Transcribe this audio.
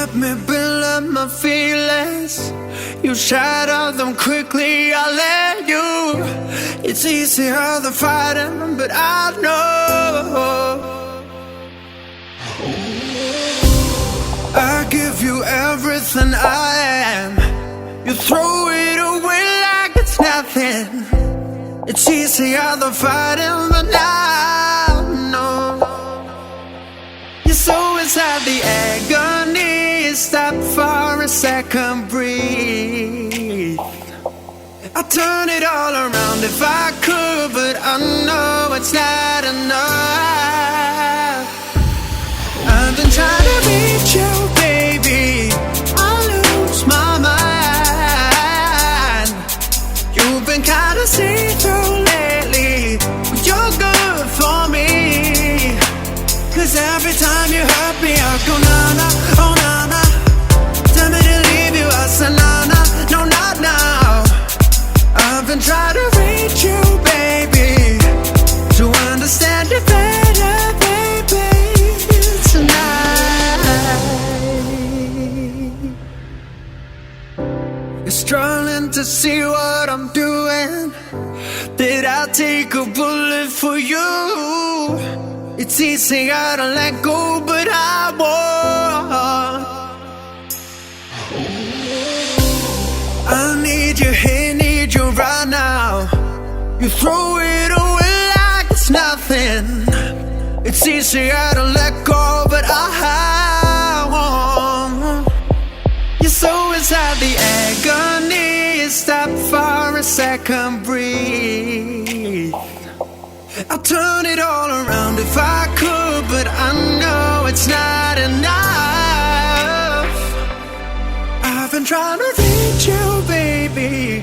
let me build up my feelings. You shatter them quickly, I let you. It's easier than fighting, but I know I give you everything I am. You throw it away like it's nothing. It's easier than fighting, but I know you're so inside the agony. Stop for a second, breathe. I'd turn it all around if I could, but I know it's not enough. I've been trying to reach you, baby. I lose my mind. You've been kinda see-through lately, but you're good for me. 'Cause every time you hurt me, I go na-na, oh na-na. Tell me to leave you, I say na-na, no not now. I've been trying to reach you, baby, to understand you better, baby, tonight. You're struggling to see what I'm doing. Did I take a bullet for you? It's easier to let go, but I won't. I need you here, need you right now. You throw it away like it's nothing. It's easier to let go, but I won't. You're so inside the agony. Stop for a second, breathe. I'll turn it all around if I could, but I know it's not enough. I've been trying to reach you, baby.